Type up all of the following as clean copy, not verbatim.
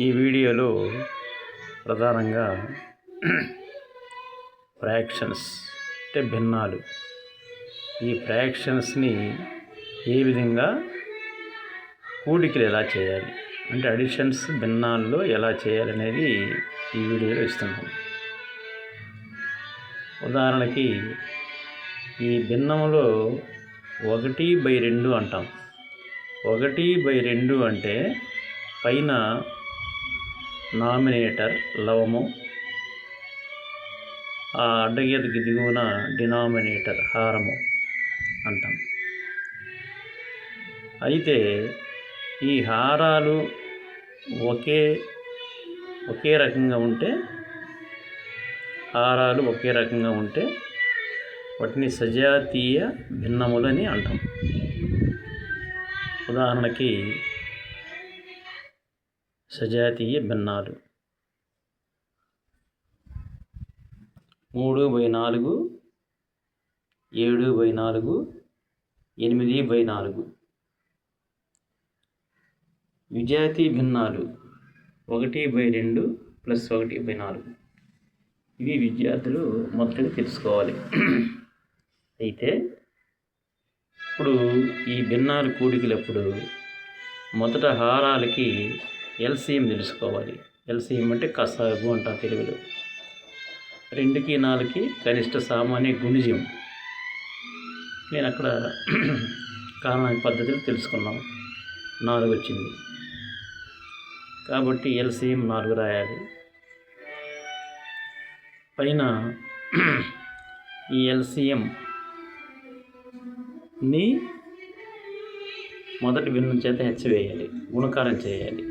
ఈ వీడియోలో ప్రధానంగా ఫ్రాక్షన్స్ అంటే భిన్నాలు, ఈ ఫ్రాక్షన్స్ని ఏ విధంగా కూడికలు ఎలా చేయాలి అంటే అడిషన్స్ భిన్నాల్లో ఎలా చేయాలనేది ఈ వీడియోలో ఇస్తున్నాను. ఉదాహరణకి ఈ భిన్నంలో 1/2 అంటాం. 1/2 అంటే పైన నామినేటర్ లవము, ఆ అడ్డగీతకి దిగువన డినామినేటర్ హారము అంటాం. అయితే ఈ హారాలు ఒకే రకంగా ఉంటే వాటిని సజాతీయ భిన్నములని అంటాం. ఉదాహరణకి సజాతీయ భిన్నాలు 3/4, 7/4, 8/4. విజాతీయ భిన్నాలు 1/2 + 1/4. ఇవి విద్యార్థులు మొదటగా తెలుసుకోవాలి. అయితే ఇప్పుడు ఈ భిన్నాలు కూడికలప్పుడు మొదట హారాలకి ఎల్సిఎం తెలుసుకోవాలి. ఎల్సిఎం అంటే కసాగు అంటాం తెలుగులో. 2కి 4కి కనిష్ట సామాన్య గుణిజం. నేను అక్కడ కారణాల పద్ధతులు తెలుసుకున్నాం. 4 వచ్చింది కాబట్టి ఎల్సిఎం 4 రాయాలి. పైన ఈ ఎల్సిఎంని మొదటి భిన్నం చేత హెచ్చవేయాలి, గుణకారం చేయాలి.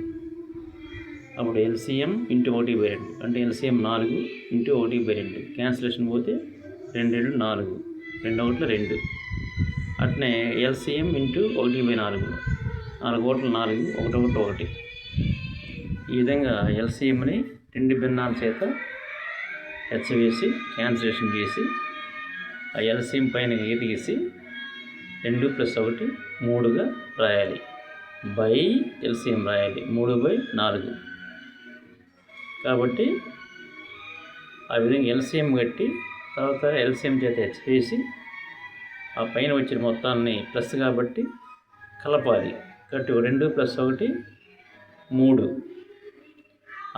అప్పుడు ఎల్సిఎం × 1/2 అంటే ఎల్సిఎం 4 × 1/2. క్యాన్సిలేషన్ పోతే 2 × 4, 2 × 2. అట్నే ఎల్సిఎం × 1/4, 4 × 4, 1 × 1. ఈ విధంగా ఎల్సిఎంని 2 భిన్నాల చేత హెచ్చవేసి క్యాన్సిలేషన్ చేసి ఆ ఎల్సిఎం పైన గీసి 2 + 1 3గా రాయాలి. బై ఎల్సిఎం రాయాలి 3/4. కాబట్టి ఆ విధంగా ఎల్సిఎం కట్టి తర్వాత ఎల్సిఎం చేత హెచ్చవేసి ఆ పైన వచ్చిన మొత్తాన్ని ప్లస్ కాబట్టి కలపాలి. కాబట్టి 2 + 1 3.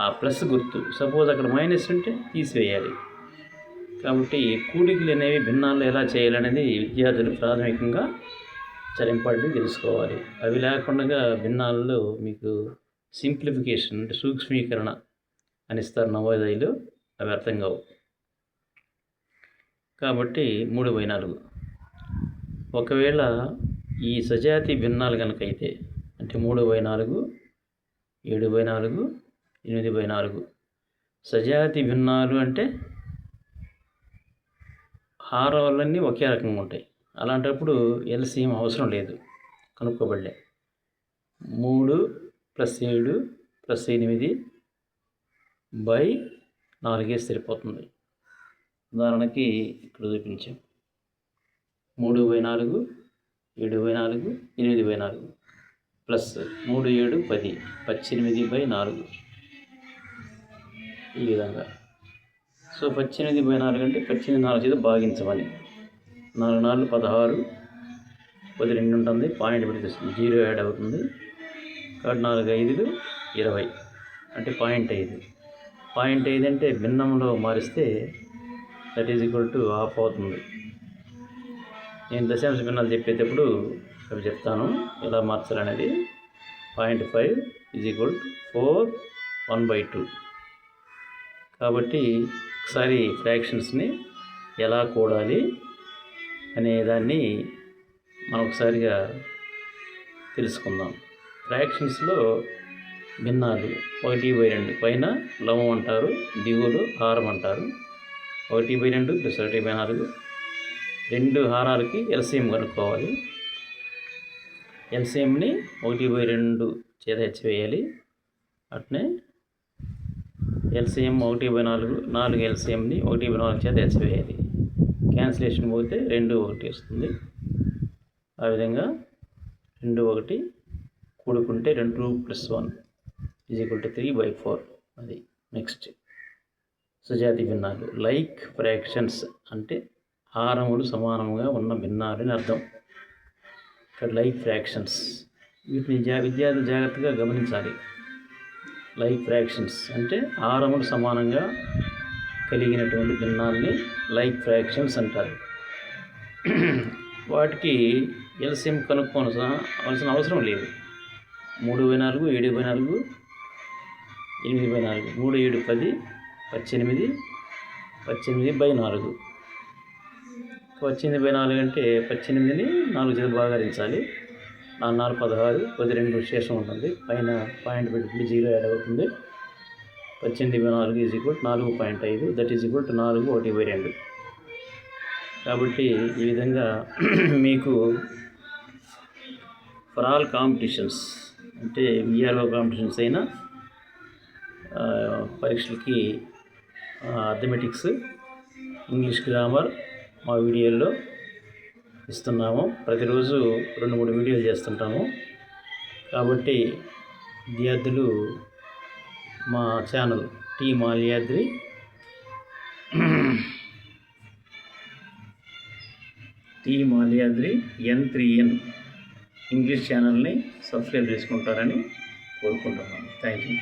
ఆ ప్లస్ గుర్తు సపోజ్ అక్కడ మైనస్ ఉంటే తీసివేయాలి. కాబట్టి కూడికలు అనేవి భిన్నాల్లో ఎలా చేయాలనేది విద్యార్థులు ప్రాథమికంగా చాలా ఇంపార్టెంట్ తెలుసుకోవాలి. అవి లేకుండా భిన్నాల్లో మీకు సింప్లిఫికేషన్ అంటే సూక్ష్మీకరణ అని ఇస్తారు నవోదయలో, అవి అర్థం కావు. కాబట్టి 3/4. ఒకవేళ ఈ సజాతి భిన్నాలు కనుక అయితే అంటే 3/4, 7/4, 8/4 సజాతి భిన్నాలు అంటే హారాలన్నీ ఒకే రకంగా ఉంటాయి. అలాంటప్పుడు ఎల్సిఎం అవసరం లేదు, కనుక్కోబడలే. 3 + 7 + 8/4 సరిపోతుంది. ఉదాహరణకి ఇక్కడ చూపించాం 3/4, 7/4, 8/4 ప్లస్ 3, 7, 10, 18/4. ఈ విధంగా. సో 18/4 అంటే 18 4 చేత భాగించమని. 4 4 16, 10 2 ఉంటుంది, పాయింట్ పెడితే 0 యాడ్ అవుతుంది. కాబట్టి 4 5 20 అంటే 0.5. 0.5 అంటే భిన్నంలో మారిస్తే దట్ ఈజ్ ఈక్వల్ టు ½ అవుతుంది. నేను దశాంశ భిన్నాలు చెప్పేటప్పుడు అవి చెప్తాను ఎలా మార్చాలనేది. 0.5 = 4 1/2. కాబట్టి ఒకసారి ఫ్రాక్షన్స్ని ఎలా కూడాలి అనే దాన్ని మనం ఒకసారిగా తెలుసుకుందాం. ఫ్రాక్షన్స్లో భిన్నాలు 1/2 పైన లవం అంటారు, దిగువలో హారం అంటారు. 1/2 + 1/4. 2 హారాలకి ఎల్సిఎం కనుక్కోవాలి. ఎల్సిఎంని 1/2 చేత హెచ్చవేయాలి. అట్నే ఎల్సిఎం 1/4, 4 ఎల్సిఎంని 1/4 చేత హెచ్చవేయాలి. క్యాన్సిలేషన్ పోతే 2 1 వస్తుంది. ఆ విధంగా 2 1 కూడుకుంటే 2 + 1 3/4. అది నెక్స్ట్ సజాతి భిన్నాలు. లైక్ ఫ్రాక్షన్స్ అంటే హారములు సమానంగా ఉన్న భిన్నాలు అని అర్థం. ఇక్కడ లైక్ ఫ్రాక్షన్స్ వీటిని విద్యార్థులు జాగ్రత్తగా గమనించాలి. లైక్ ఫ్రాక్షన్స్ అంటే హారములు సమానంగా కలిగినటువంటి భిన్నాల్ని లైక్ ఫ్రాక్షన్స్ అంటారు. వాటికి ఎల్సిఎం కనుక్కోవాల్సిన అవసరం లేదు. 3/4, 7/4, 8/4, 3, 7, 10, 18, 18/4. 18/4 అంటే 18ని 4 చేత భాగించాలి. 4, 16, 12 శేషం ఉంటుంది. పైన పాయింట్ పెట్టుకుంటే 0 యాడ్ అవుతుంది. 18/4 4.5, దట్ ఈజ్ ఈక్వల్ టు 4 1/2. కాబట్టి ఈ విధంగా మీకు ఫర్ ఆల్ కాంపిటీషన్స్ అంటే విఆర్ఓ కాంపిటీషన్స్ అయినా పరీక్షలకి అథమెటిక్స్, ఇంగ్లీష్ గ్రామర్ మా వీడియోల్లో ఇస్తున్నాము. ప్రతిరోజు 2-3 వీడియోలు చేస్తుంటాము. కాబట్టి విద్యార్థులు మా channel T Malyadri N3N English ఛానల్ని సబ్స్క్రైబ్ చేసుకుంటారని కోరుకుంటున్నాను. Thank you.